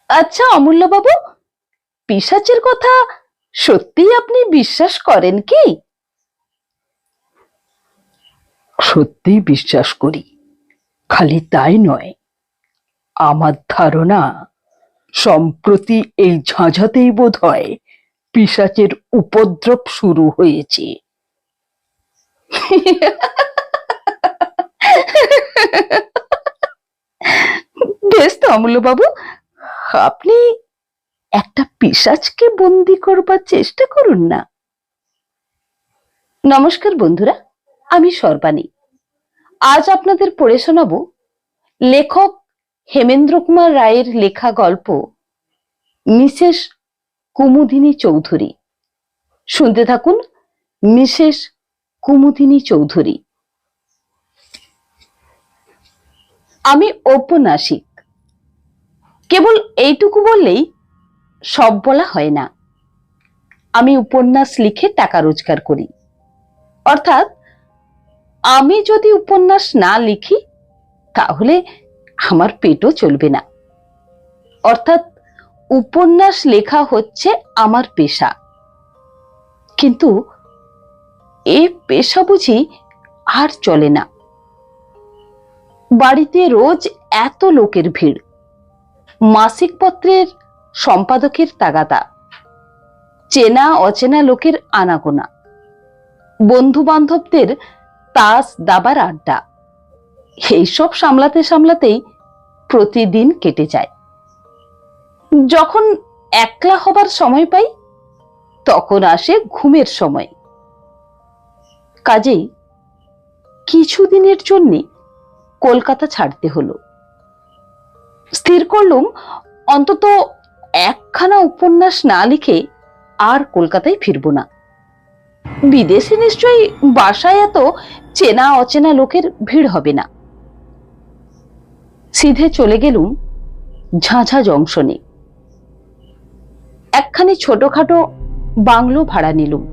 আচ্ছা অমূল্যবাবু, পিশাচের কথা সত্যিই আপনি বিশ্বাস করেন কি? সত্যি বিশ্বাস করি। খালি তাই নয়, আমার ধারণা সম্প্রতি এই ঝাঁঝাতেই বোধহয় পিশাচের উপদ্রব শুরু হয়েছে। বেশ তো অমূল্যবাবু, আপনি একটা পিশাচকে বন্দি করবার চেষ্টা করুন না। নমস্কার বন্ধুরা, আমি সর্বাণী। আজ আপনাদের পড়ে শোনাব লেখক হেমেন্দ্র কুমার রায়ের লেখা গল্প মিসেস কুমুদিনী চৌধুরী। শুনতে থাকুন মিসেস কুমুদিনী চৌধুরী। আমি ঔপন্যাসিক। কেবল এইটুকু বললেই সব বলা হয় না। আমি উপন্যাস লিখে টাকা রোজগার করি। অর্থাৎ আমি যদি উপন্যাস না লিখি তাহলে আমার পেটও চলবে না। অর্থাৎ উপন্যাস লেখা হচ্ছে আমার পেশা। কিন্তু এই পেশা বুঝি আর চলে না। বাড়িতে রোজ এত লোকের ভিড়, মাসিক পত্রের সম্পাদকের তাগাদা, চেনা অচেনা লোকের আনাগোনা, বন্ধু বান্ধবদের তাস দাবার আড্ডা, এইসব সামলাতে সামলাতেই প্রতিদিন কেটে যায়। যখন একলা হবার সময় পাই তখন আসে ঘুমের সময়। কাজেই কিছুদিনের জন্য কলকাতা ছাড়তে হলো। স্থির করলুম অন্তত একখানা উপন্যাস না লিখে আর কলকাতায় ফিরব না। বিদেশে নিশ্চয়ই বাসায় এত চেনা অচেনা লোকের ভিড় হবে না। সিধে চলে গেলুম ঝাঁঝা জংশনে। একখানি ছোটখাটো বাংলো ভাড়া নিলুম।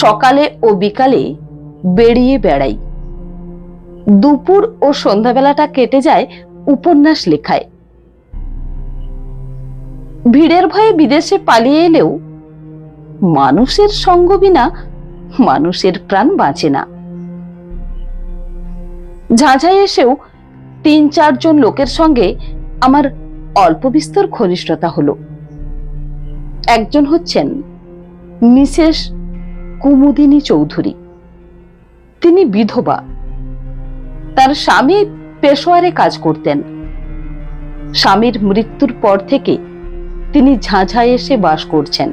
সকালে ও বিকালে বেরিয়ে বেড়াই। দুপুর ও সন্ধ্যাবেলাটা কেটে যায় উপন্যাস লেখায়। ভিড়ের ভয়ে বিদেশে পালিয়ে এলেও মানুষের সঙ্গ বিনা মানুষের প্রাণ বাঁচে না। ঝাঁঝায় এসেও ৩-৪ জন লোকের সঙ্গে আমার অল্প বিস্তর ঘনিষ্ঠতা হলো। একজন হচ্ছেন মিসেস কুমুদিনী চৌধুরী। তিনি বিধবা। তার স্বামী পেশোয়ারে কাজ করতেন। স্বামীর মৃত্যুর পর থেকে তিনি ঝাঁঝায় এসে বাস করছেন।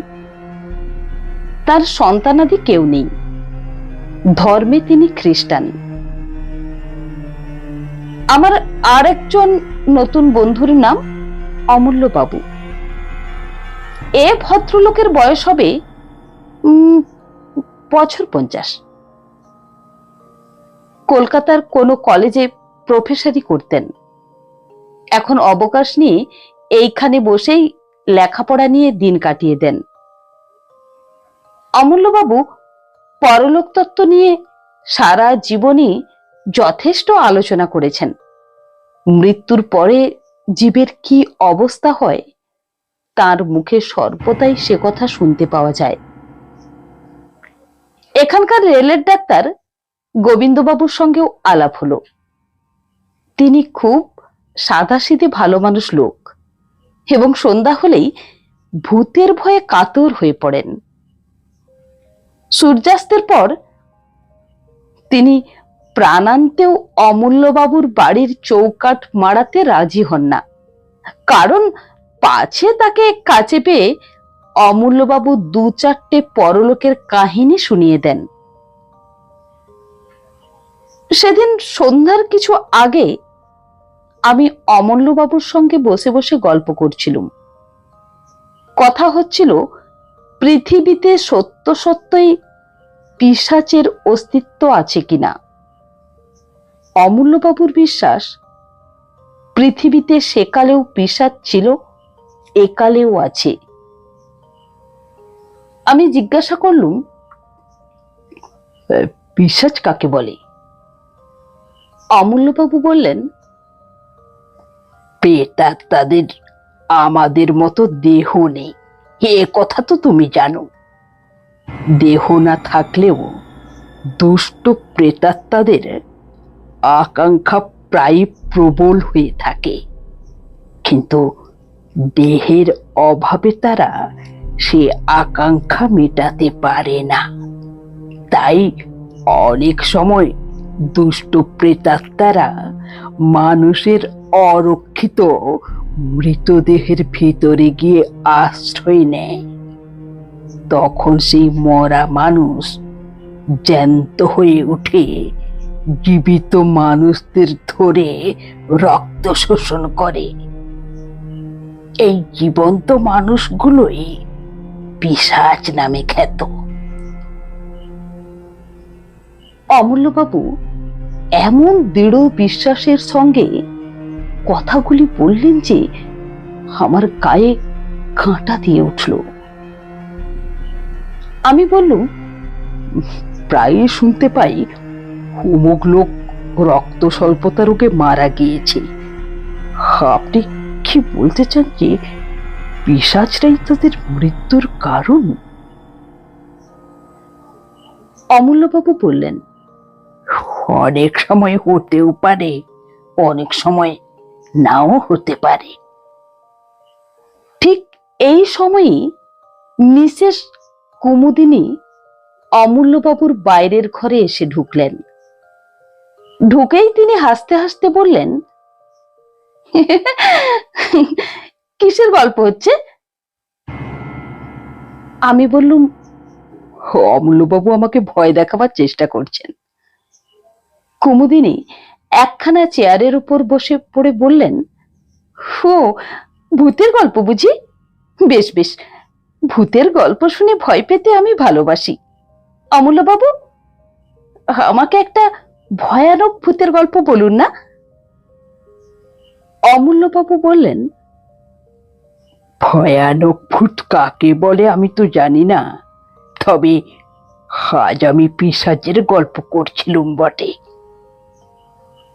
তার সন্তানাদি কেউ নেই। ধর্মে তিনি খ্রিস্টান। আমার আর একজন নতুন বন্ধুর নাম অমূল্যবাবু। এ ভদ্রলোকের বয়স হবে বছর 50। কলকাতার কোনো কলেজে প্রফেসরি করতেন। এখন অবকাশ নিয়ে এইখানে বসেই লেখাপড়া নিয়ে দিন কাটিয়ে দেন। অমূল্যবাবু পরলোক তত্ত্ব নিয়ে সারা জীবনই যথেষ্ট আলোচনা করেছেন। মৃত্যুর পরে জীবের কি অবস্থা হয় তার মুখে সর্বদাই সে কথা শুনতে পাওয়া যায়। এখানকার রেলের ডাক্তার গোবিন্দবাবুর সঙ্গেও আলাপ হলো। তিনি খুব সাদাসিধে ভালো মানুষ লোক এবং সন্ধ্যা হলেই ভূতের ভয়ে কাতর হয়ে পড়েন। সূর্যাস্তের পর তিনি প্রাণান্তেও অমূল্যবাবুর বাড়ির চৌকাঠ মারাতে রাজি হন না। কারণ পাছে তাকে কাছে পেয়ে অমূল্যবাবু 2-4টে পরলোকের কাহিনী শুনিয়ে দেন। সেদিন সন্ধ্যার কিছু আগে আমি অমূল্যবাবুর সঙ্গে বসে বসে গল্প করছিলুম। কথা হচ্ছিল পৃথিবীতে সত্য সত্যই পিশাচের অস্তিত্ব আছে কিনা। অমূল্যবাবুর বিশ্বাস পৃথিবীতে সেকালেও পিশাচ ছিল, একালেও আছে। আমি জিজ্ঞাসা করলুম, পিশাচ কাকে বলে? অমূল্যবাবু বললেন, প্রেতাত্মাদের আমাদের মতো দেহ নেই, এ কথা তো তুমি জানো। দেহ না থাকলেও দুষ্ট প্রেতাত্মাদের আকাঙ্ক্ষা প্রায় প্রবল হয়ে থাকে, কিন্তু দেহের অভাবে তারা সে আকাঙ্ক্ষা মেটাতে পারে না। তাই অনেক সময় দুষ্ট প্রেতাত্মারা মানুষের অরক্ষিত মৃতদেহের ভিতরে গিয়ে আশ্রয় নেয়। তখন সেই মরা মানুষ জ্যান্ত হয়ে উঠে জীবিত মানুষদের ধরে রক্ত শোষণ করে। এই জীবন্ত মানুষগুলোই পিশাচ নামে খ্যাত। অমূল্যবাবু এমন দৃঢ় বিশ্বাসের সঙ্গে কথাগুলি বললেন যে আমার গায়ে কাঁটা দিয়ে উঠল। আমি বললুম, প্রায়ই শুনতে পাই অমুক লোক রক্ত স্বল্পতা রোগে মারা গিয়েছে। আপনি কি বলতে চান যে পিশাচরাই তাদের মৃত্যুর কারণ? অমূল্যবাবু বললেন, অনেক সময় হতেও পারে, অনেক সময় নাও হতে পারে। ঠিক এই সময়ই মিসেস কুমুদিনী অমূল্যবাবুর বাইরের ঘরে এসে ঢুকলেন। ঢুকেই তিনি হাসতে হাসতে বললেন, কিসের গল্প হচ্ছে? আমি বললুম, অমূল্যবাবু আমাকে ভয় দেখাবার চেষ্টা করছেন। কুমুদিনী একখানা চেয়ারের উপর বসে পড়ে বললেন, ও ভূতের গল্প বুঝি? বেশ বেশ, ভূতের গল্প শুনে ভয় পেতে আমি ভালোবাসি। অমূল্যবাবু, আমাকে একটা ভয়ানক ভূতের গল্প বলুন না। অমূল্যবাবু বললেন, ভয়ানক ভূত কাকে বলে আমি তো জানি না, তবে আজ আমি পিশাচের গল্প করছিলুম বটে।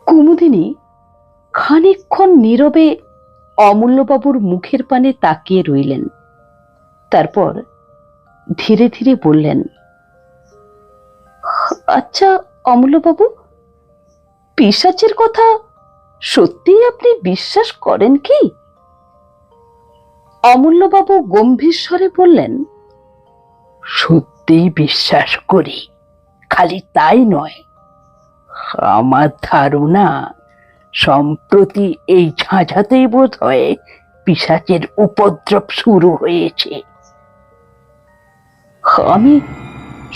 কুমুদিনী খানিকক্ষণ নীরবে অমূল্যবাবুর মুখের পানে তাকিয়ে রইলেন। তারপর ধীরে ধীরে বললেন, আচ্ছা অমূল্যবাবু, পিশাচের কথা সত্যিই আপনি বিশ্বাস করেন কি? অমূল্যবাবু গম্ভীর স্বরে বললেন, সত্যিই বিশ্বাস করি, খালি তাই নয়, আমার ধারণা সম্প্রতি এই ঝাঁঝাতেই বোধ হয় পিশাচের উপদ্রব শুরু হয়েছে। আমি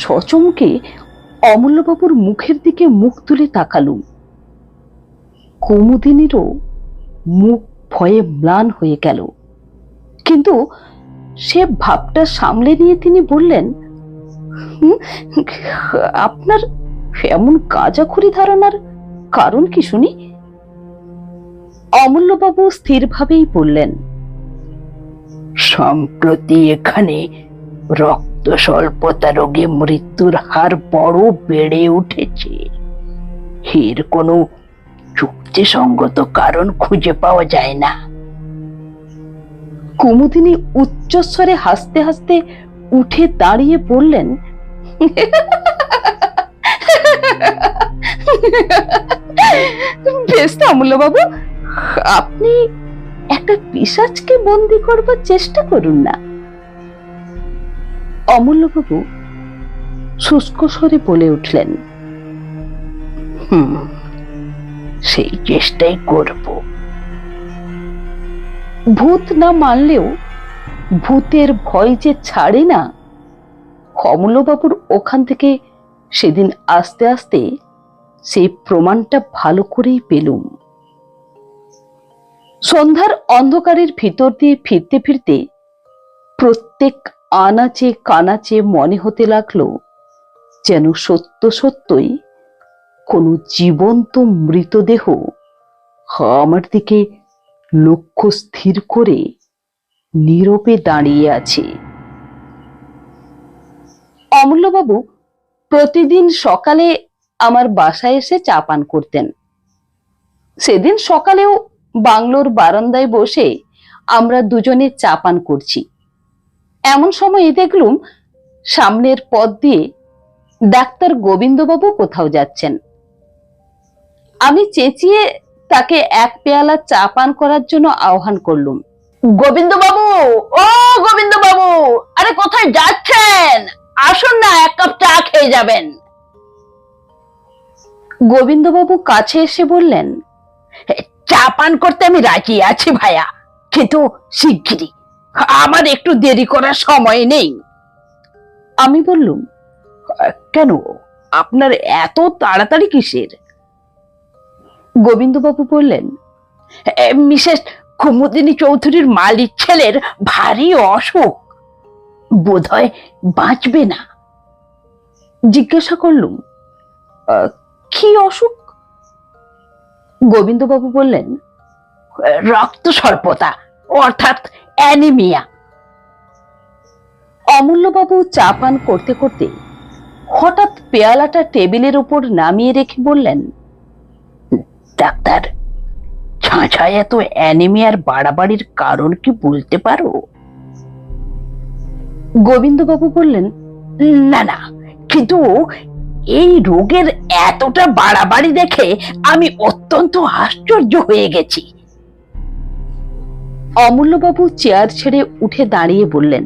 সচমকে অমূল্যবাবুর মুখের দিকে মুখ তুলে তাকালুম। কুমুদিনীরও মুখ ভয়ে ম্লান হয়ে গেল, কিন্তু সে ভাবটা সামলে নিয়ে তিনি বললেন, আপনার এমন গাঁজাখুরি ধারণার কারণ কি শুনি? অমূল্যবাবু স্থিরভাবেই বললেন, সম্প্রতি এখানে রক্ত স্বল্পতা রোগে মৃত্যুর হার বড় বেড়ে উঠেছে। এর কোনো যুক্তিসঙ্গত কারণ খুঁজে পাওয়া যায় না। কুমুদিনী উচ্চস্বরে হাসতে হাসতে উঠে দাঁড়িয়ে বললেন, বেশ তো অমূল্যবাবু, আপনি একটা পিশাচকে বন্দি করবার চেষ্টা করুন না। অমূল্যবাবু শুষ্ক স্বরে বলে উঠলেন, সেই চেষ্টাই করব। ভূত না মানলেও ভূতের ভয় যে ছাড়ে না, অমূল্যবাবুর ওখান থেকে সেদিন আস্তে আস্তে সেই প্রমাণটা ভালো করেই পেলুম। সন্ধ্যার অন্ধকারের ভিতর দিয়ে ফিরতে ফিরতে প্রত্যেক আনাচে কানাচে মনে হতে লাগলো যেন সত্য সত্যই কোনো জীবন্ত মৃতদেহ আমার দিকে লক্ষ্য স্থির করে নীরবে দাঁড়িয়ে আছে। অমূল্যবাবু প্রতিদিন সকালে আমার বাসায় এসে চা পান করতেন। সেদিন সকালেও বাংলোর বারান্দায় বসে আমরা দুজনে চা পান করছি। এমন সময় দেখলুম সামনের পথ দিয়ে ডাক্তার গোবিন্দবাবু কোথাও যাচ্ছেন। আমি চেঁচিয়ে তাকে এক পেয়ালা চা পান করার জন্য আহ্বান করলুম। গোবিন্দবাবু, ও গোবিন্দবাবু, আরে কোথায় যাচ্ছেন? আসুন না, এক কাপ চা খেয়ে যাবেন। গোবিন্দবাবু কাছে এসে বললেন, চা পান করতে আমি রাজি আছি ভাইয়া, কিন্তু শিগগিরই, আমার একটু দেরি করার সময় নেই। আমি বললুম, কেন, আপনার এত তাড়াতাড়ি কিসের? গোবিন্দবাবু বললেন, মিসেস কুমুদিনী চৌধুরীর মালিক ছেলের ভারী অসুখ, বোধহয় বাঁচবে না। জিজ্ঞাসা করলুম, কি অসুখ? গোবিন্দবাবু বললেন, রক্ত স্বল্পতা, অর্থাৎ অ্যানিমিয়া। অমূল্যবাবু চা পান করতে করতে হঠাৎ পেয়ালাটা টেবিলের উপর নামিয়ে রেখে বললেন, ডাক্তার, ছাঁচায় এত অ্যানিমিয়ার বাড়াবাড়ির কারণ কি বলতে পারো? গোবিন্দবাবু বললেন, না না, কিন্তু এই রোগের এতটা বাড়াবাড়ি দেখে আমি অত্যন্ত আশ্চর্য হয়ে গেছি। অমূল্যবাবু চেয়ার ছেড়ে উঠে দাঁড়িয়ে বললেন,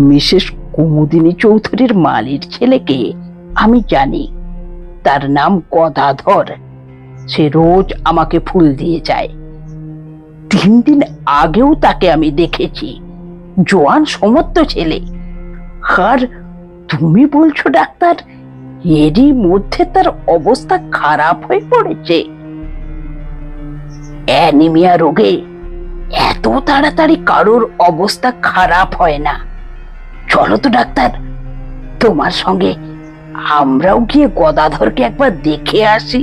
মিসেস কুমুদিনী চৌধুরীর মালির ছেলেকে আমি জানি, তার নাম গদাধর। সে রোজ আমাকে ফুল দিয়ে যায়। 3 দিন আগেও তাকে আমি দেখেছি, জোয়ান সমর্থ ছেলে। আর তুমি বলছো ডাক্তার, এরই মধ্যে তার অবস্থা খারাপ হয়ে পড়েছে? অ্যানিমিয়া রোগে এত তাড়াতাড়ি কারোর অবস্থা খারাপ হয় না। চলো তো ডাক্তার, তোমার সঙ্গে আমরাও গিয়ে গদাধরকে একবার দেখে আসি।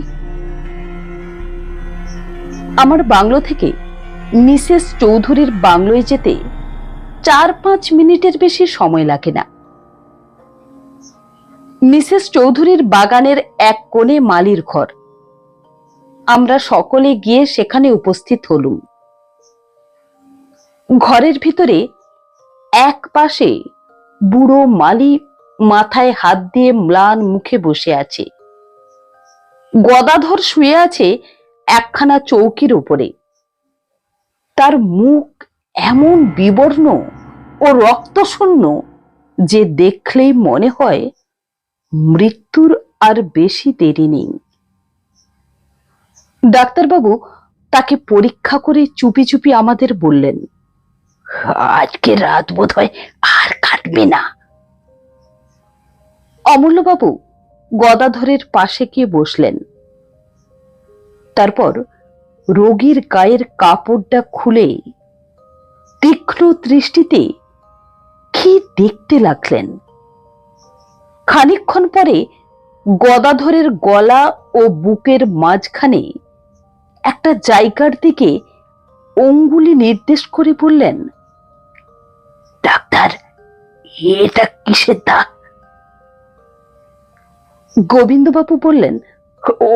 আমার বাংলো থেকে মিসেস চৌধুরীর বাংলোয় যেতে 4-5 মিনিটের বেশি সময় লাগে না। মিসেস চৌধুরীর বাগানের এক কোণে মালির ঘর। আমরা সকলে গিয়ে সেখানে উপস্থিত হলুম। ঘরের ভিতরে এক পাশে বুড়ো মালি মাথায় হাত দিয়ে ম্লান মুখে বসে আছে। গদাধর শুয়ে আছে একখানা চৌকির উপরে। তার মুখ এমন বিবর্ণ ও রক্তশূন্য যে দেখলেই মনে হয় মৃত্যুর আর বেশি দেরি নেই। ডাক্তারবাবু তাকে পরীক্ষা করে চুপি চুপি আমাদের বললেন, আজকে রাত বোধহয় আর কাটবে না। অমূল্যবাবু গদাধরের পাশে গিয়ে বসলেন। তারপর রোগীর গায়ের কাপড়টা খুলে তীক্ষ্ণ দৃষ্টিতে কি দেখতে লাগলেন। খানিকক্ষণ পরে গদাধরের গলা ও বুকের মাঝখানে একটা জায়গার দিকে অঙ্গুলি নির্দেশ করে বললেন, ডাক্তার, এটা কিসের দাগ? গোবিন্দবাবু বললেন,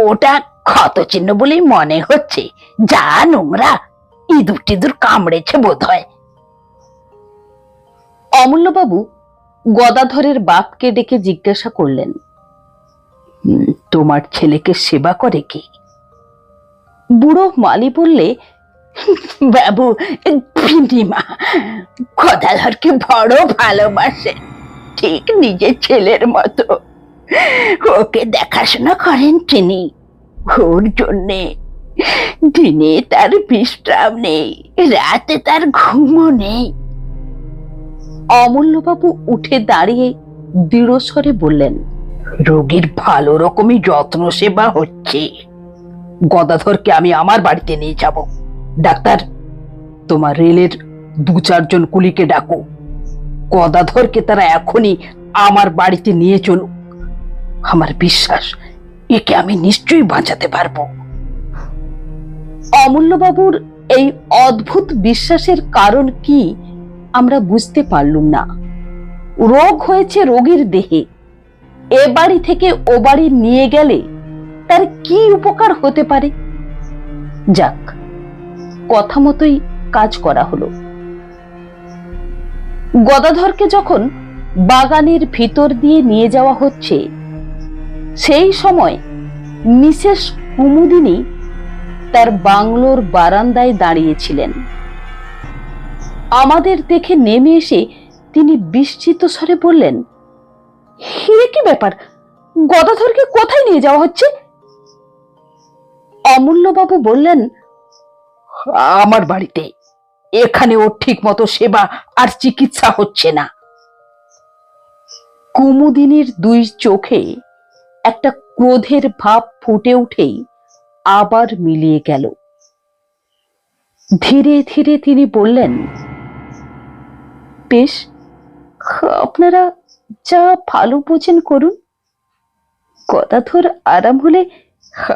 ওটা ক্ষত চিহ্ন বলেই মনে হচ্ছে। যা নোংরা, ইঁদুর টিঁদুর কামড়েছে বোধ হয়। অমূল্যবাবু গদাধরের বাপকে ডেকে জিজ্ঞাসা করলেন, তোমার ছেলেকে সেবা করে কি? বুড়ো মালি বললে, বাবু, মা গদাধরকে বড় ভালোবাসে, ঠিক নিজের ছেলের মতো। ওকে দেখাশোনা করেন তিনি। ওর জন্যে দিনে তার বিশ্রাম নেই, রাতে তার ঘুমও নেই। অমূল্যবাবু উঠে দাঁড়িয়ে দৃঢ় স্বরে বললেন, রোগীর ভালো রকমই যত্ন সেবা হচ্ছে। গদাধরকে আমি আমার বাড়িতে নিয়ে যাব। ডাক্তার, তোমার রেলের 2-4 জন কুলিকে ডাকো। গদাধরকে তারা এখনই আমার বাড়িতে নিয়ে চলুক। আমার বিশ্বাস একে আমি নিশ্চয়ই বাঁচাতে পারবো। অমূল্যবাবুর এই অদ্ভুত বিশ্বাসের কারণ কি আমরা বুঝতে পারলুম না। রোগ হয়েছে রোগীর দেহে, এ বাড়ি থেকে ও বাড়ি নিয়ে গেলে তার কি উপকার হতে পারে? যাক, কথা মতোই কাজ করা হলো। গদাধরকে যখন বাগানের ভিতর দিয়ে নিয়ে যাওয়া হচ্ছে, সেই সময় মিসেস কুমুদিনী তার বাংলোর বারান্দায় দাঁড়িয়েছিলেন। আমাদের দেখে নেমে এসে তিনি বিস্মিত স্বরে বললেন, "এ কি ব্যাপার? গদাধরকে কোথায় নিয়ে যাওয়া হচ্ছে?" অমূল্যবাবু বললেন, আমার বাড়িতে। এখানে ওর ঠিক মতো সেবা আর চিকিৎসা হচ্ছে না। কুমুদিনীর দুই চোখে একটা ক্রোধের ভাব ফুটে উঠেই আবার মিলিয়ে গেল। ধীরে ধীরে তিনি বললেন, "বেশ, আপনারা যা ভালো বোঝেন করুন। গদাধর আরাম হলে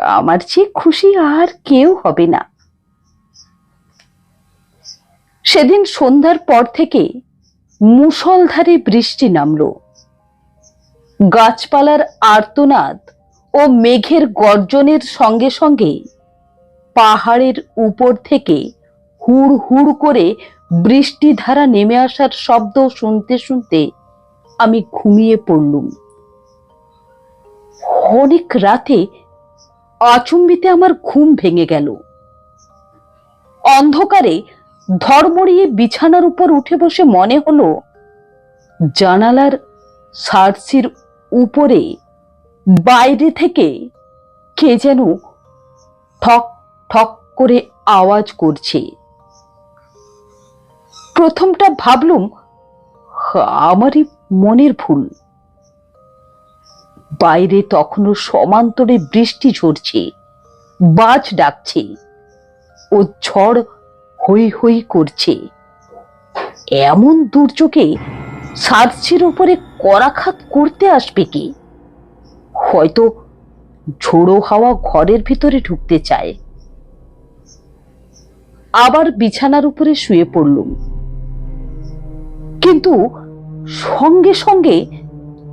আমার চেয়ে খুশি আর কেউ হবে না।" সেদিন সন্ধ্যার পর থেকে মুষলধারে বৃষ্টি নামলো। গাছপালার আর্তনাদ ও মেঘের গর্জনের সঙ্গে সঙ্গে পাহাড়ের উপর থেকে হুড় হুড় করে বৃষ্টিধারা নেমে আসার শব্দ শুনতে শুনতে আমি ঘুমিয়ে পড়লুম। অনেক রাতে আচম্বিতে আমার ঘুম ভেঙে গেল। অন্ধকারে ধড়মড়িয়ে বিছানার উপর উঠে বসে মনে হলো জানালার সার্সির উপরে বাইরে থেকে কে যেন ঠক ঠক করে আওয়াজ করছে। প্রথমটা ভাবলুম আমারই মনের ভুল। বাইরে তখনও সমান্তরে বৃষ্টি ঝরছে, বাজ ডাকছে ও ঝড় হই হই করছে। এমন দুর্যোগে সার্সির উপরে করাঘাত করতে আসবে কি? হয়তো ঝোড়ো হাওয়া ঘরের ভিতরে ঢুকতে চায়। আবার বিছানার উপরে শুয়ে পড়লুম, কিন্তু সঙ্গে সঙ্গে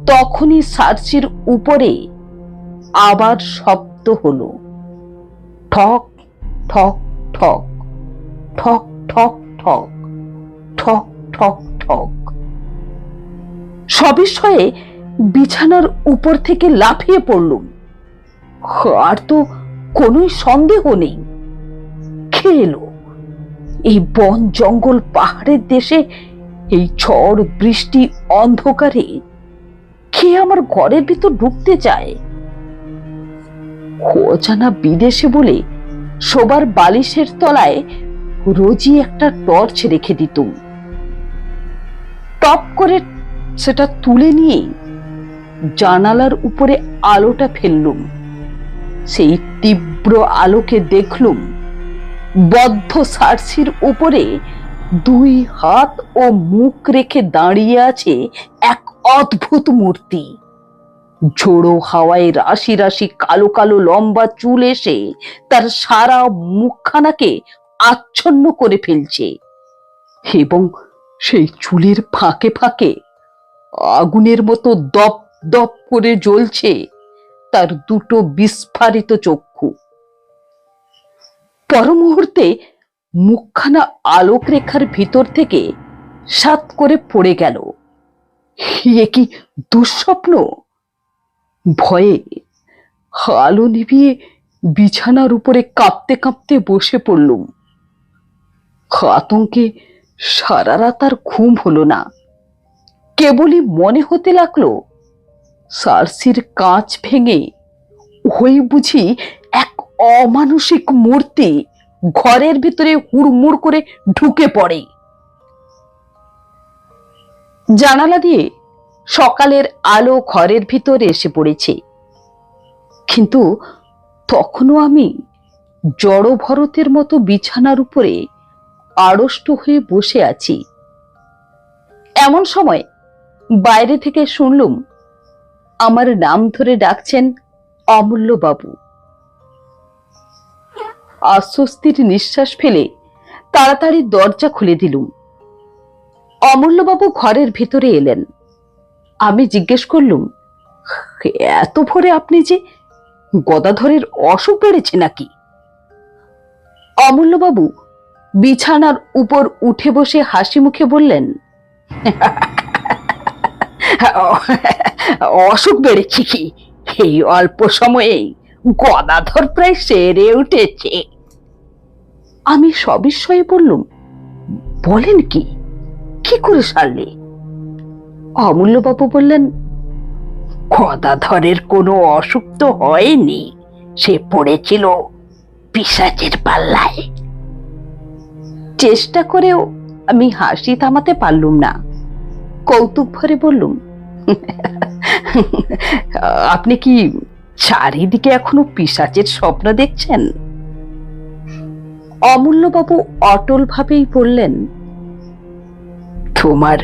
তখনই সার্সির উপরে আবার শব্দ হলো, ঠক ঠক ঠক ঠক ঠক ঠক ঠক ঠক ঠক। সবিস্ময়ে বিছানার উপর থেকে লাফিয়ে পড়লুম। আর তো কোনো সন্দেহ নেই, কে এলো? এই বন জঙ্গল পাহাড়ের দেশে এই ঝড় বৃষ্টি অন্ধকারে কে আমার ঘরের ভিতর ঢুকতে চায়? অজানা বিদেশে বলে শোবার বালিশের তলায় রোজই একটা টর্চ রেখে দিতুম। টপ করে সেটা তুলে নিয়ে জানালার উপরে আলোটা ফেললুম। সেই তীব্র আলোকে দেখলুম বদ্ধ সার্সির উপরে দুই হাত ও মুখ রেখে দাঁড়িয়ে আছে এক অদ্ভুত মূর্তি। ঝোড়ো হাওয়ায় রাশি রাশি কালো কালো লম্বা চুল এসে তার সারা মুখখানাকে আচ্ছন্ন করে ফেলছে, এবং সেই চুলের ফাঁকে ফাঁকে আগুনের মতো দপ দপ করে জ্বলছে তার দুটো বিস্ফারিত চক্ষু। পর মুহূর্তে মুখখানা আলোক রেখার ভিতর থেকে সাত করে পড়ে গেল। এ কি দুঃস্বপ্ন? ভয়ে আলো নিভিয়ে বিছানার উপরে কাঁপতে কাঁপতে বসে পড়লুম। আতঙ্কে সারা রাত আর ঘুম হলো না। কেবলই মনে হতে লাগলো সার্সির কাঁচ ভেঙে ওই বুঝি এক অমানুষিক মূর্তি ঘরের ভিতরে হুড়মুড় করে ঢুকে পড়ে। জানালা দিয়ে সকালের আলো ঘরের ভিতরে এসে পড়েছে, কিন্তু তখনও আমি জড় ভরতের মতো বিছানার উপরে আড়ষ্ট হয়ে বসে আছি। এমন সময় বাইরে থেকে শুনলুম আমার নাম ধরে ডাকছেন অমূল্যবাবু। আশ্বস্তির নিঃশ্বাস ফেলে তাড়াতাড়ি দরজা খুলে দিলুম। অমূল্যবাবু ঘরের ভিতরে এলেন। আমি জিজ্ঞেস করলুম, এত ভোরে আপনি যে? গদাধরের অসুখ বেড়েছে নাকি? অমূল্যবাবু বিছানার উপর উঠে বসে হাসি মুখে বললেন, অসুখ বেড়েছে কি এই অল্প সময়েই? গদাধর প্রায় সেরে উঠেছে। আমি সবিস্ময়ে বললুম, বলেন কি? কি করে সারলে? অমূল্যবাবু বললেন, গদাধরের কোনো অসুখ তো হয়নি, সে পড়েছিল পিশাচের পাল্লায়। চেষ্টা করেও আমি হাসি থামাতে পারলুম না। কৌতুক ভরে বললুম, আপনি কি চারিদিকে এখনো পিশাচের স্বপ্ন দেখছেন? অমূল্যবাবু অটল ভাবেই বললেন, তোমার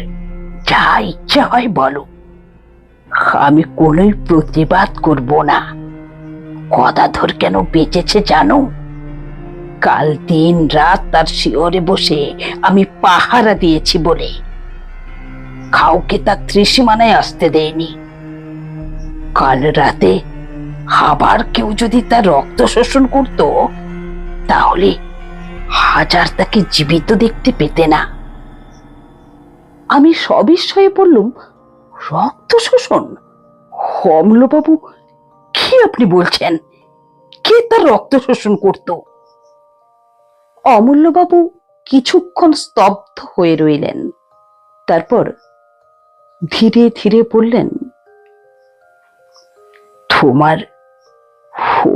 যা ইচ্ছা হয় বলো, আমি কোনোই প্রতিবাদ করব না। গদাধর কেন বেঁচেছে জানো? কাল দিন রাত তার শিয়রে বসে আমি পাহারা দিয়েছি বলে কাউকে তার ত্রিসীমানায় আসতে দেয়নি। কাল রাতে আবার কেউ যদি তার রক্ত শোষণ করত, তাহলে হাজার তাকে জীবিত দেখতে পেতে না। আমি সবিস্ময়ে বললুম, রক্ত শোষণ? অমূল্যবাবু, কি আপনি বলছেন? কে তার রক্ত শোষণ করত? অমূল্যবাবু কিছুক্ষণ স্তব্ধ হয়ে রইলেন। তারপর ধীরে ধীরে বললেন, তোমার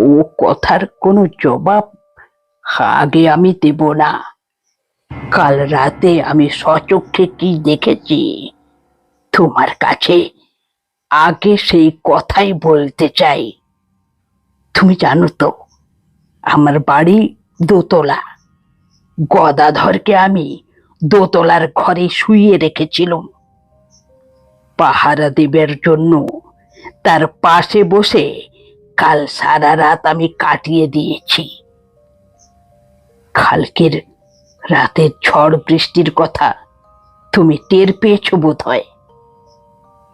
ও কথার কোনো জবাব আগে আমি দেব না। কাল রাতে আমি সচক্ষে কি দেখেছি তোমার কাছে আগে সেই কথাই বলতে চাই। তুমি জানো তো, আমার বাড়ি দোতলা। গদাধরকে আমি দোতলার ঘরে শুইয়ে রেখেছিলাম পাহারা দেবার জন্য। তার পাশে বসে কাল সারা রাত আমি কাটিয়ে দিয়েছি। কালকের রাতের ঝড় বৃষ্টির কথা তুমি টের পেয়েছো বোধ হয়।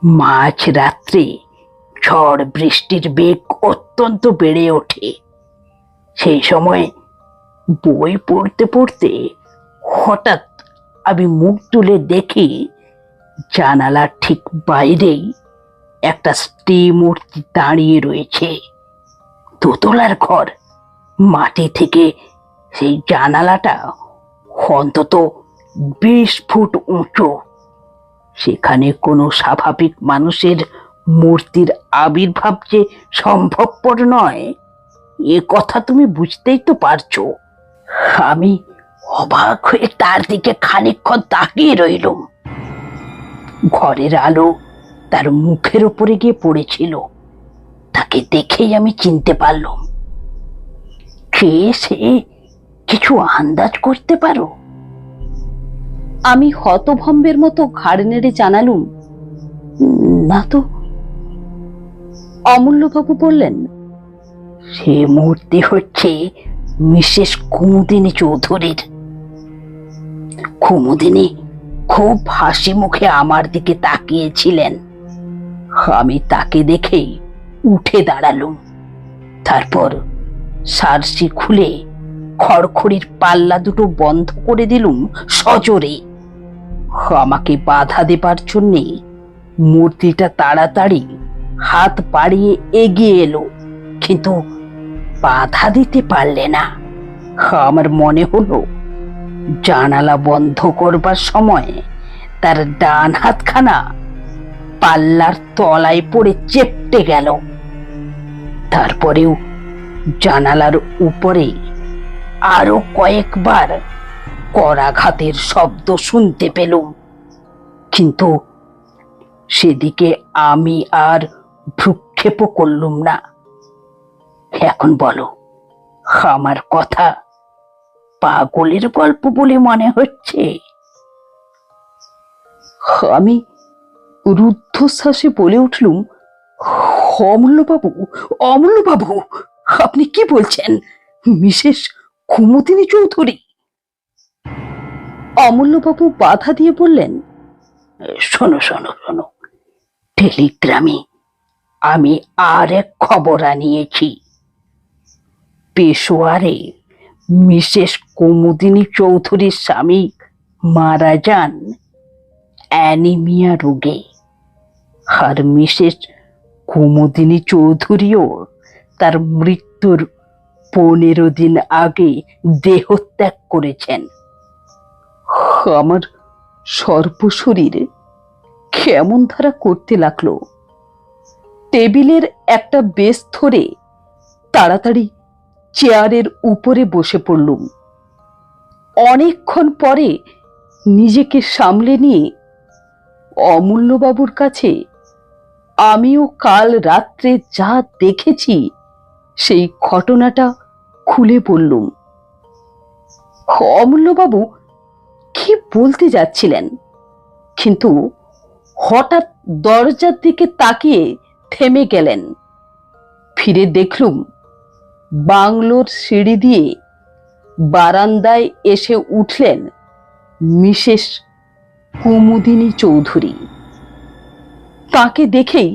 মাঝ রাত্রে ঝড় বৃষ্টির বেগ অত্যন্ত বেড়ে ওঠে। সেই সময় বই পড়তে পড়তে হঠাৎ আমি মুখ তুলে দেখি জানালার ঠিক বাইরেই একটা স্ত্রী মূর্তি দাঁড়িয়ে রয়েছে। দোতলার ঘর, মাটি থেকে সেই জানালাটা অন্তত 20 ফুট উঁচু। সেখানে কোনো স্বাভাবিক মানুষের মূর্তির আবির্ভাব যে সম্ভবপর নয়, এ কথা তুমি বুঝতেই তো পারছো। আমি অবাক হয়ে তার দিকে খানিকক্ষণ তাকিয়ে রইলুম। ঘরের আলো তার মুখের উপরে গিয়ে পড়েছিল। তাকে দেখেই আমি চিনতে পারলাম। কে সে? কিছু আন্দাজ করতে পারো? আমি হতভম্বের মতো ঘাড় নেড়ে জানালুম, না তো। অমূল্যবাবু বললেন, সে মূর্তি হচ্ছে মিসেস কুমুদিনী চৌধুরীর। কুমুদিনী খুব হাসি মুখে আমার দিকে তাকিয়েছিলেন। আমি তাকে দেখেই উঠে দাঁড়ালুম। তারপর সারসি খুলে খড়খড়ির পাল্লা দুটো বন্ধ করে দিলুম সজোরে। আমাকে বাধা দেবার জন্যে মূর্তিটা তাড়াতাড়ি হাত বাড়িয়ে এগিয়ে এলো, কিন্তু বাধা দিতে পারলে না। আমার মনে হলো জানালা বন্ধ করবার সময় তার ডান হাতখানা পাল্লার তলায় পড়ে চেপটে গেল। তারপরেও জানালার উপরে আরো কয়েকবার করাঘাতের শব্দ শুনতে পেলুম, কিন্তু সেদিকে আমি আর ভ্রুক্ষেপও করলুম না। এখন বলো, আমার কথা পাগলের গল্প বলে মনে হচ্ছে? আমি রুদ্ধশ্বাসে বলে উঠলুম, অমূল্যবাবু, অমূল্যবাবু, আপনি কি বলছেন? মিসেস কুমুদিনী চৌধুরী? অমূল্যবাবু বাধা দিয়ে বললেন, শোনো শোনো শোনো, টেলিগ্রামে আমি আর এক খবর আনিয়েছি। পেশোয়ারে মিসেস কুমুদিনী চৌধুরীর স্বামী মারা যান অ্যানিমিয়া রোগে, আর মিসেস কুমুদিনী চৌধুরীও তার মৃত্যুর 15 দিন আগে দেহত্যাগ করেছেন। আমার সর্বশরীরে কেমন ধারা করতে লাগলো। টেবিলের একটা বেশ ধরে তাড়াতাড়ি চেয়ারের উপরে বসে পড়লুম। অনেকক্ষণ পরে নিজেকে সামলে নিয়ে অমূল্যবাবুর কাছে আমিও কাল রাত্রে যা দেখেছি সেই ঘটনাটা খুলে বললুম। অমূল্যবাবু কি বলতে যাচ্ছিলেন, কিন্তু হঠাৎ দরজার দিকে তাকিয়ে থেমে গেলেন। ফিরে দেখলুম বাংলোর সিঁড়ি দিয়ে বারান্দায় এসে উঠলেন মিসেস কুমুদিনী চৌধুরী। তাকে দেখেই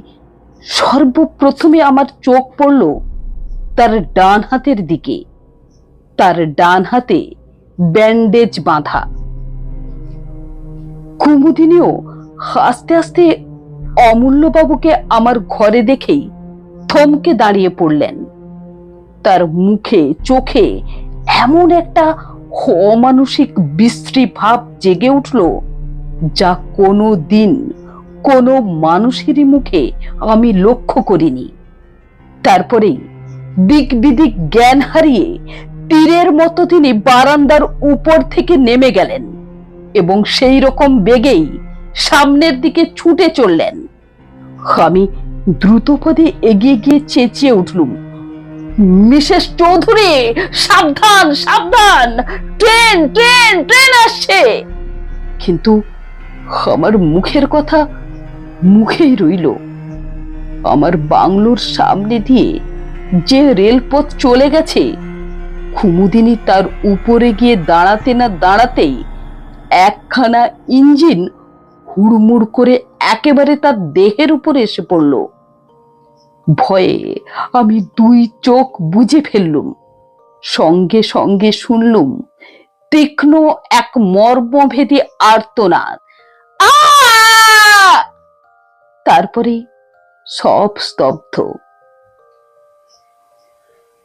সর্বপ্রথমে আমার চোখ পড়ল তার ডান হাতের দিকে। তার ডান হাতে ব্যান্ডেজ বাঁধা। কুমুদিনীও আস্তে আস্তে অমূল্যবাবুকে আমার ঘরে দেখেই থমকে দাঁড়িয়ে পড়লেন। তার মুখে চোখে এমন একটা অমানুষিক বিশ্রী ভাব জেগে উঠল, যা কোনো দিন কোনো মানুষেরই মুখে আমি লক্ষ্য করিনি। তারপরেই দিক বিদিক জ্ঞান হারিয়ে তীরের মতো তিনি বারান্দার উপর থেকে নেমে গেলেন এবং সেই রকম বেগেই সামনের দিকে ছুটে চললেন। আমি দ্রুতপদে এগিয়ে গিয়ে চেঁচিয়ে উঠলুম, মিসেস চৌধুরী, সাবধান সাবধান, ট্রেন ট্রেন ট্রেন আসছে। কিন্তু আমার মুখের কথা মুখেই রইল। আমার বাংলোর সামনে দিয়ে যে রেলপথ চলে গেছে, কুমুদিনী তার উপরে গিয়ে দাঁড়াতে না দাঁড়াতেই একখানা ইঞ্জিন হুড়মুড় করে একেবারে তার দেহের উপরে এসে পড়ল। ভয়ে আমি 2 চোখ বুজে ফেললুম। সঙ্গে সঙ্গে শুনলুম তীক্ষ্ণ এক মর্মভেদী আর্তনাদ। তারপরে সব স্তব্ধ।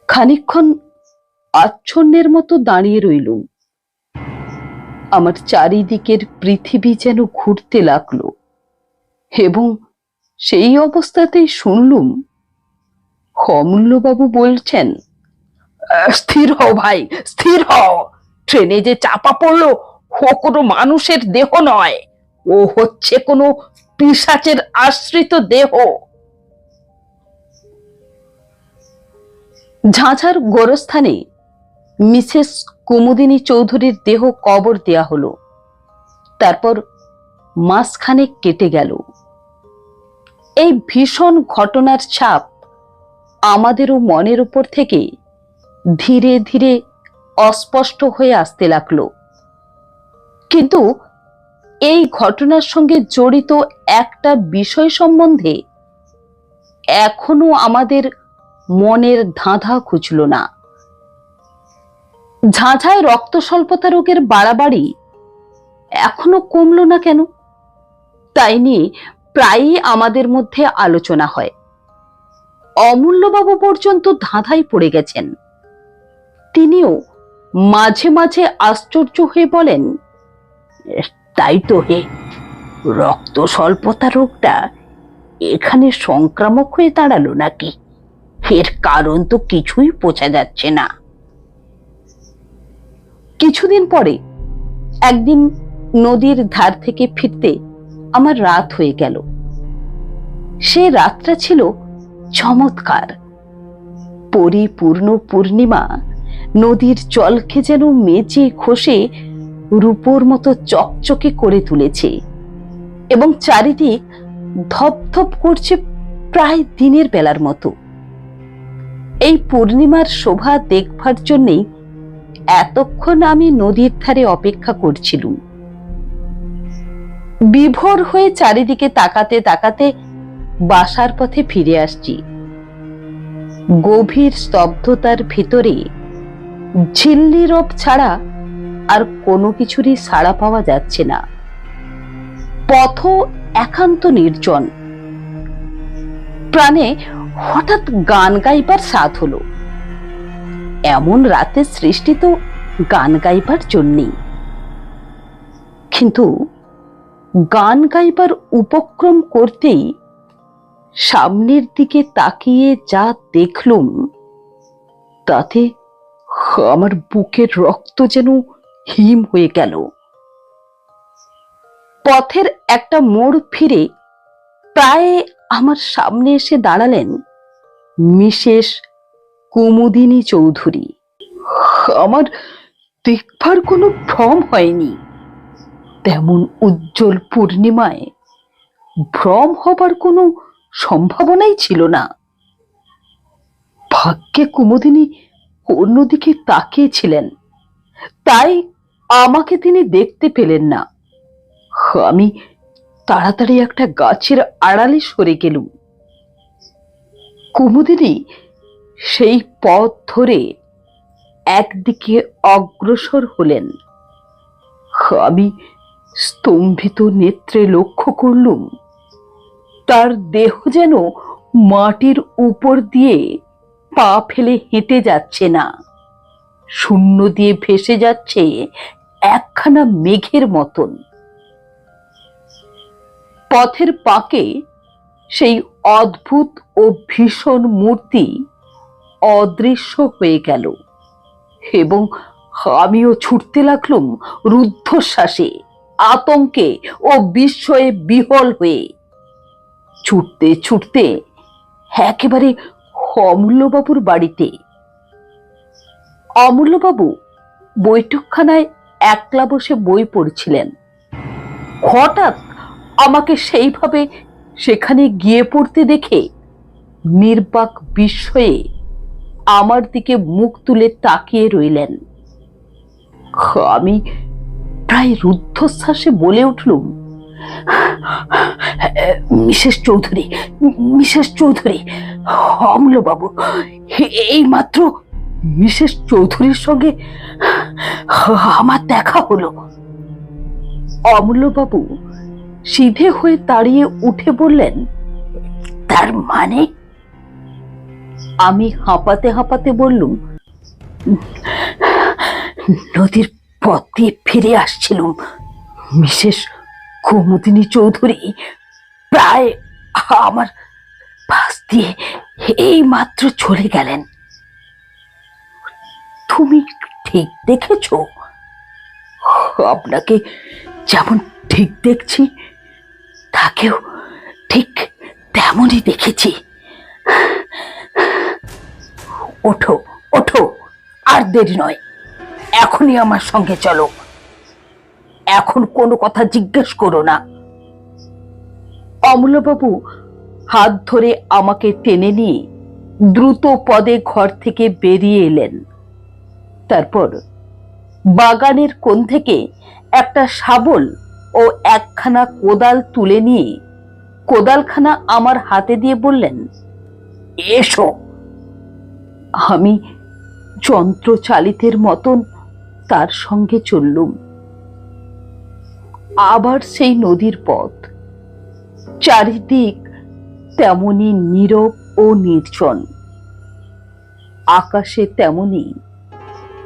খানিকক্ষণ আচ্ছন্নের মতো দাঁড়িয়ে রইলুম। আমার চারিদিকের পৃথিবী যেন ঘুরতে লাগলো এবং সেই অবস্থাতেই শুনলুম অমূল্যবাবু বলছেন, স্থির হও ভাই, স্থির হও। ট্রেনে যে চাপা পড়লো ও কোনো মানুষের দেহ নয়, ও হচ্ছে কোনো পিশাচের আশ্রিত দেহ। ঝাঁঝার গোরস্থানে মিসেস কুমুদিনী চৌধুরীর দেহ কবর দেয়া হলো। তারপর মাসখানেক কেটে গেল। এই ভীষণ ঘটনার ছাপ আমাদেরও মনের উপর থেকে ধীরে ধীরে অস্পষ্ট হয়ে আসতে লাগলো। কিন্তু এই ঘটনার সঙ্গে জড়িত একটা বিষয় সম্বন্ধে এখনো আমাদের মনের ধাঁধা খুঁজল না। ঝাঁঝায় রক্ত স্বল্পতা রোগের বাড়াবাড়ি এখনো কমলো না কেন, তাই নিয়ে প্রায়ই আমাদের মধ্যে আলোচনা হয়। অমূল্যবাবু পর্যন্ত ধাঁধায় পড়ে গেছেন। তিনিও মাঝে মাঝে আশ্চর্য হয়ে বলেন, তাই তো হে, রক্ত স্বল্পতা রোগটা এখানে সংক্রামক হয়ে দাঁড়ালো নাকি? এর কারণ তো কিছুই বোঝা যাচ্ছে না। কিছুদিন পরে একদিন নদীর ধার থেকে ফিরতে আমার রাত হয়ে গেল। সে রাতটা ছিল চমৎকার। পরিপূর্ণ পূর্ণিমা নদীর জলকে যেন মেজে ঘষে রূপোর মতো চকচকে করে তুলেছে এবং চারিদিক ধপধপ করছে প্রায় দিনের বেলার মতো। এই পূর্ণিমার শোভা দেখবার জন্যেই এতক্ষণ আমি নদীর ধারে অপেক্ষা করছিলুম। বিভোর হয়ে চারিদিকে তাকাতে তাকাতে বাসার পথে ফিরে আসছি। গভীর স্তব্ধতার ভিতরে ঝিল্লি রোপ ছাড়া আর কোনো কিছুরই সাড়া পাওয়া যাচ্ছে না। পথ একান্ত নির্জন। প্রাণে হঠাৎ গান গাইবার স্বাদ হলো। এমন রাতের সৃষ্টি তো গান গাইবার জন্যেই। কিন্তু গান গাইবার উপক্রম করতেই সামনের দিকে তাকিয়ে যা দেখলুম, তাতে আমার বুকের রক্ত যেন হিম হয়ে গেল। পথের একটা মোড় ফিরে প্রায় আমার সামনে এসে দাঁড়ালেন মিসেস কুমুদিনী চৌধুরী। আমার দেখবার কোনো ভ্রম হয়নি। তেমন উজ্জ্বল পূর্ণিমায় ভ্রম হবার কোনো সম্ভাবনাই ছিল না। ভাগ্যে কুমুদিনী অন্যদিকে তাকিয়েছিলেন, তাই আমাকে তিনি দেখতে পেলেন না। আমি তাড়াতাড়ি একটা গাছের আড়ালে সরে গেলুম। কুমুদিনী সেই পথ ধরে একদিকে অগ্রসর হলেন। আমি স্তম্ভিত নেত্রে লক্ষ্য করলুম, তার দেহ যেন মাটির উপর দিয়ে পা ফেলে হেঁটে যাচ্ছে না, শূন্য দিয়ে ভেসে যাচ্ছে একখানা মেঘের মতন। পথের পাকে সেই অদ্ভুত ও ভীষণ মূর্তি অদৃশ্য হয়ে গেল এবং আমিও ছুটতে লাগলুম রুদ্ধশ্বাসে, আতঙ্কে ও বিস্ময়ে বিহ্বল হয়ে। ছুটতে ছুটতে একেবারে অমূল্যবাবুর বাড়িতে। অমূল্যবাবু বৈঠকখানায় একলা বসে বই পড়ছিলেন। হঠাৎ আমাকে সেইভাবে সেখানে গিয়ে পড়তে দেখে নির্বাক বিস্ময়ে আমার দিকে মুখ তুলে তাকিয়ে রইলেন। আমি প্রায় রুদ্ধশ্বাসে বলে উঠলুম, মিসেস চৌধুরী, মিসেস চৌধুরী, অমূল্যবাবু, এই মাত্র মিসেস চৌধুরীর সঙ্গে আমার দেখা হলো। অমূল্যবাবু সিধে হয়ে দাঁড়িয়ে উঠে বললেন, তার মানে? আমি হাঁপাতে হাঁপাতে বললুম, নদীর পথ দিয়ে ফিরে আসছিলুম। মিসেস কুমুদিনী চৌধুরী প্রায় আমার পাশ দিয়ে এই মাত্র চলে গেলেন। তুমি ঠিক দেখেছ? আপনাকে যেমন ঠিক দেখছি, তাকেও ঠিক তেমনই দেখেছি। ওঠো ওঠো, আর দেরি নয়, এখনই আমার সঙ্গে চলো। এখন কোনো কথা জিজ্ঞেস করো না। অমূল্যবাবু হাত ধরে আমাকে টেনে নিয়ে দ্রুত পদে ঘর থেকে বেরিয়ে এলেন। তারপর বাগানের কোণ থেকে একটা শাবল ও একখানা কোদাল তুলে নিয়ে কোদালখানা আমার হাতে দিয়ে বললেন, এসো। আমি যন্ত্রচালিতের মতন তার সঙ্গে চললুম। আবার সেই নদীর পথ, চারিদিক তেমনি নীরব ও নির্জন। আকাশে তেমনি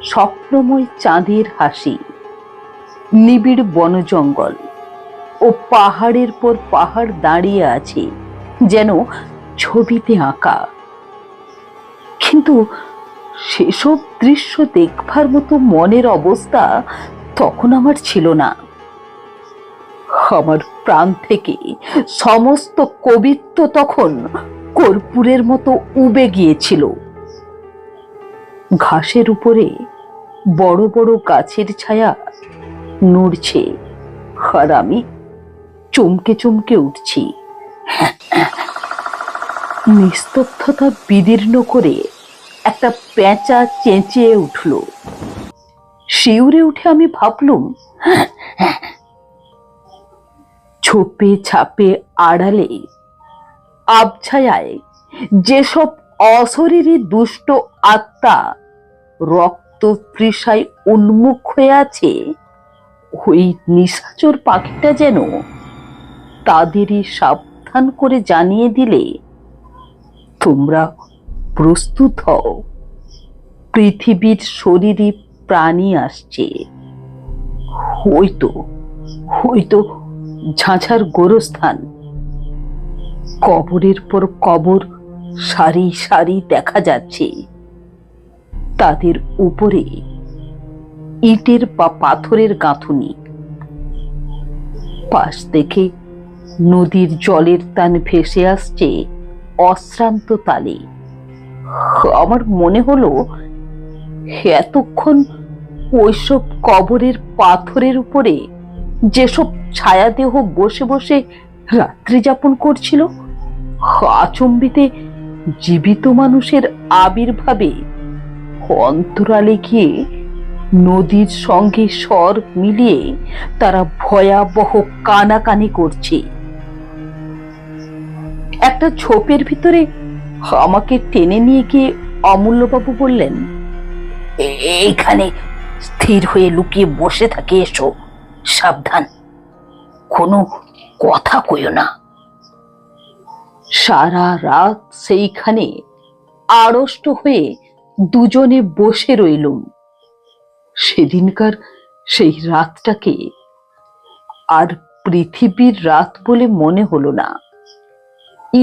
স্বপ্নময় চাঁদের হাসি। নিবিড় বনজঙ্গল ও পাহাড়ের পর পাহাড় দাঁড়িয়ে আছে যেন ছবিতে আঁকা। কিন্তু সেসব দৃশ্য দেখবার মতো মনের অবস্থা তখন আমার ছিল না। আমার প্রাণ থেকে সমস্ত কবিত্ব তখন কর্পূরের মতো উবে গিয়েছিল। ঘাসের উপরে বড় বড় গাছের ছায়া নড়ছে, আর আমি চমকে চমকে উঠছি। নিস্তব্ধতা বিদীর্ণ করে একটা পেঁচা চেঁচিয়ে উঠল। শিউরে উঠে আমি ভাবলুম, ছোপে ছাপে আড়ালে আবছায়ায় যেসব অশরীরী দুষ্ট আত্মা রক্ত রক্ততৃষায় উন্মুখ হয়ে আছে, ওই নিশাচর পাখিটা যেন তাদেরই সাবধান করে জানিয়ে দিলে, তোমরা প্রস্তুত হও, পৃথিবীর শরীরে প্রাণী আসছে। হয়তো ঝাঁঝার গোরস্থান, কবরের পর কবর সারি সারি দেখা যাচ্ছে, তাদের উপরে ইটের বা পাথরের গাঁথুনি। পাশ থেকে নদীর জলের তান ভেসে আসছে অশ্রান্ত তালে। আমার মনে হলো এতক্ষণ ওইসব কবরের পাথরের উপরে যেসব ছায়াদেহ বসে বসে রাত্রি যাপন করছিল, আচম্বিতে জীবিত মানুষের আবির্ভাবে অন্তরালে গিয়ে নদীর সঙ্গে স্বর মিলিয়ে তারা ভয়াবহ কানাকানি করছে। একটা ঝোপের ভিতরে আমাকে টেনে নিয়ে গিয়ে অমূল্যবাবু বললেন, এইখানে স্থির হয়ে লুকিয়ে বসে থাকে, এসো, সাবধান, কোনো কথা কইও না। সারা রাত সেইখানে আড়ষ্ট হয়ে দুজনে বসে রইলুম। সেদিনকার সেই রাতটাকে আর পৃথিবীর রাত বলে মনে হলো না।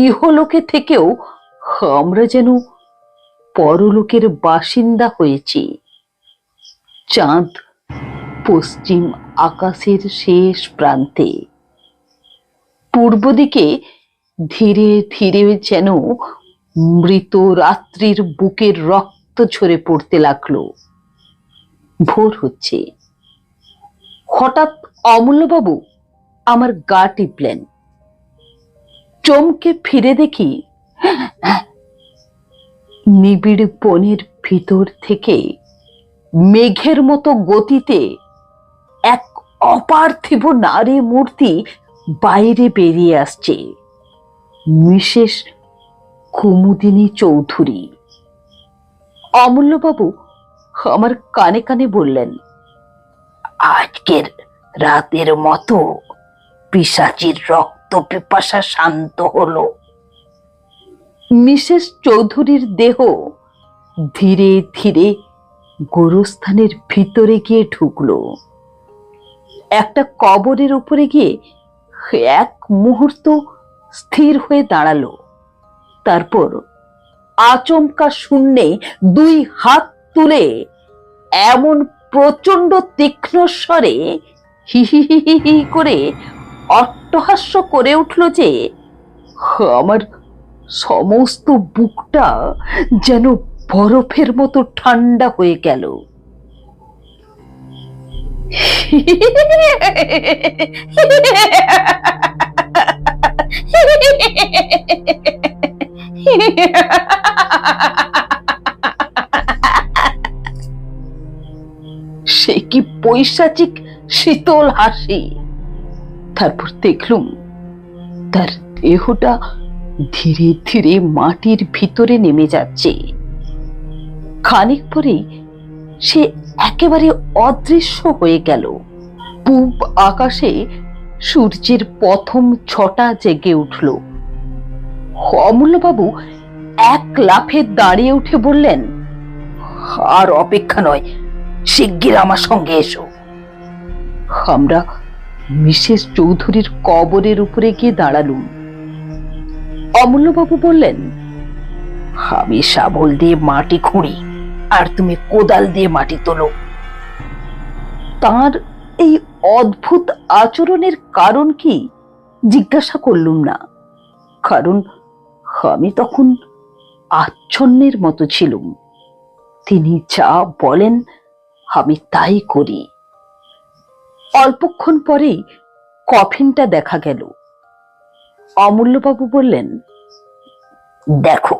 ইহলোকে থেকেও আমরা যেন পরলোকের বাসিন্দা হয়েছি। চাঁদ পশ্চিম আকাশের শেষ প্রান্তে, পূর্ব দিকে ধীরে ধীরে যেন মৃত রাত্রির বুকের রক্ত ঝরে পড়তে লাগলো। ভোর হচ্ছে। হঠাৎ অমূল্যবাবু আমার গা টিপলেন। চমকে ফিরে দেখি নিবিড় বনের ভিতর থেকে মেঘের মতো গতিতে এক অপার্থিব নারী মূর্তি বাইরে বেরিয়ে আসছে। মিসেস কুমুদিনী চৌধুরী। অমূল্যবাবু আমার কানে কানে বললেন, আজকের রাতের মতো পিশাচির রক্ত পিপাসা শান্ত হলো। মিসেস চৌধুরীর দেহ ধীরে ধীরে গোরস্থানের ভিতরে গিয়ে ঢুকলো। একটা কবরের উপরে গিয়ে এক মুহূর্ত স্থির হয়ে দাঁড়ালো। তারপর আচমকা শূন্যে দুই হাত তুলে এমন প্রচন্ড তীক্ষ্ণ স্বরে হি হি হি হি হি করে অট্টহাস্য করে উঠল যে আমার সমস্ত বুকটা যেন বরফের মতো ঠান্ডা হয়ে গেল। সে কি পৈশাচিক শীতল হাসি! তারপর দেখলুম তার দেহটা ধীরে ধীরে মাটির ভিতরে নেমে যাচ্ছে। খানিক পরেই সে একেবারে অদৃশ্য হয়ে গেল। পূব আকাশে সূর্যের প্রথম ছটা জেগে উঠল। অমূল্যবাবু এক লাফে দাঁড়িয়ে উঠে বললেন, আর অপেক্ষা নয়, শিগগির আমার সঙ্গে এসো। আমরা মিসেস চৌধুরীর কবরের উপরে গিয়ে দাঁড়ালুম। অমূল্যবাবু বললেন, আমি শাবল দিয়ে মাটি খুঁড়ি আর তুমি কোদাল দিয়ে মাটি তোলো। তার এই অদ্ভুত আচরণের কারণ কি জিজ্ঞাসা করলুম না, কারণ আমি তখন আচ্ছন্নের মতো ছিলুম। তিনি যা বলেন আমি তাই করি। অল্পক্ষণ পরেই কফিনটা দেখা গেল। অমূল্যবাবু বললেন, দেখো,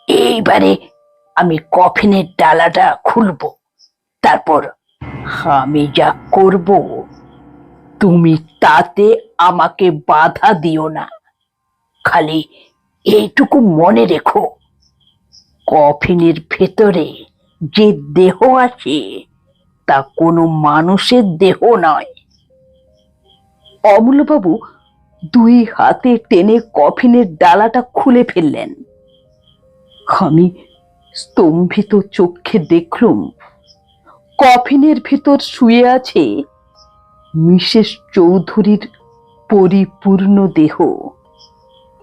এইবারে আমি কফিনের ডালাটা খুলব, তারপর আমি যা করব তুমি তাতে আমাকে বাধা দিও না। খালি এইটুকু মনে রেখো, কফিনের ভেতরে যে দেহ আছে তা কোনো মানুষের দেহ নয়। অমূল্যবাবু দুই হাতে টেনে কফিনের ডালাটা খুলে ফেললেন। আমি স্তম্ভিত চোখে দেখলুম কফিনের ভিতর শুয়ে আছে মিসেস চৌধুরীর পরিপূর্ণ দেহ।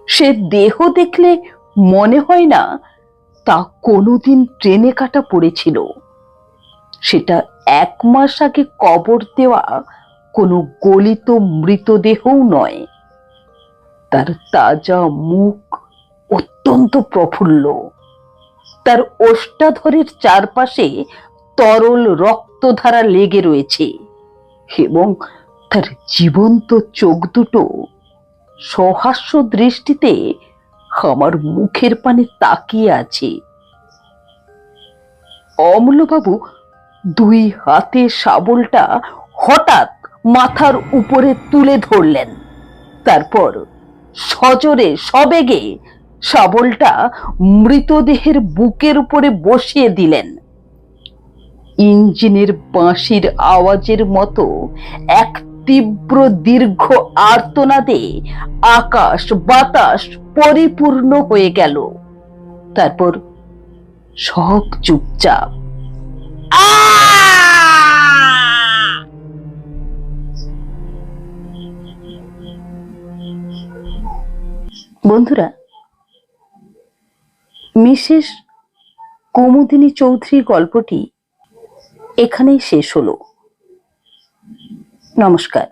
সে দেহ দেখলে মনে হয় না তা কোনোদিন ট্রেনে কাটা পড়েছিল। সেটা 1 মাস আগে কবর দেওয়া কোনো গলিত মৃতদেহও নয়। তার তাজা মুখ অত্যন্ত প্রফুল্ল, তার ওষ্ঠাধরের চারপাশে তরল রক্তধারা লেগে রয়েছে এবং তার জীবন্ত চোখ দুটো সহাস্য দৃষ্টিতে আমার মুখের পানে তাকিয়ে আছে। অমূল্যবাবু দুই হাতে শাবলটা হঠাৎ মাথার উপরে তুলে ধরলেন, তারপর সজোরে সবেগে শাবলটা মৃতদেহের বুকের উপরে বসিয়ে দিলেন। ইঞ্জিনের বাঁশির আওয়াজের মতো এক তীব্র দীর্ঘ আর্তনাদে আকাশ বাতাস পরিপূর্ণ হয়ে গেল। তারপর সব চুপচাপ। বন্ধুরা, মিসেস কুমুদিনী চৌধুরীর গল্পটি এখানেই শেষ হলো। নমস্কার।